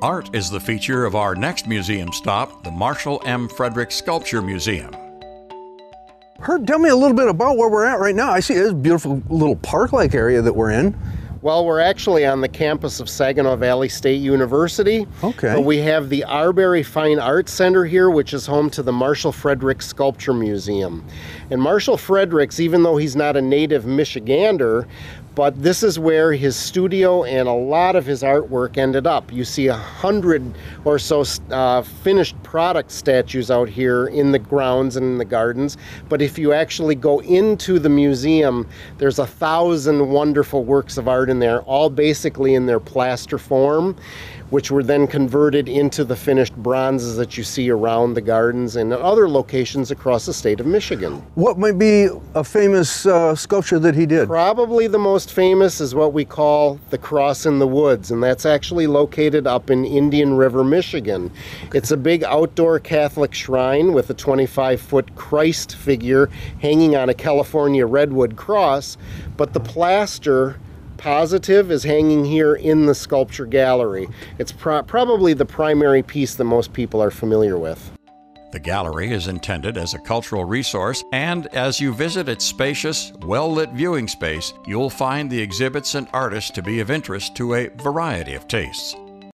Art is the feature of our next museum stop, the Marshall M. Fredericks Sculpture Museum. Herb, tell me a little bit about where we're at right now. I see this beautiful little park-like area that we're in. Well, we're actually on the campus of Saginaw Valley State University. Okay. But we have the Arbury Fine Arts Center here, which is home to the Marshall Fredericks Sculpture Museum. And Marshall Fredericks, even though he's not a native Michigander, but this is where his studio and a lot of his artwork ended up. You see 100 or so finished product statues out here in the grounds and in the gardens. But if you actually go into the museum, there's 1,000 wonderful works of art in there, all basically in their plaster form, which were then converted into the finished bronzes that you see around the gardens and other locations across the state of Michigan. What might be a famous sculpture that he did? Probably the most famous is what we call the Cross in the Woods, and that's actually located up in Indian River, Michigan. It's a big outdoor Catholic shrine with a 25-foot Christ figure hanging on a California redwood cross, but the plaster positive is hanging here in the sculpture gallery. It's probably the primary piece that most people are familiar with. The gallery is intended as a cultural resource, and as you visit its spacious, well-lit viewing space, you'll find the exhibits and artists to be of interest to a variety of tastes.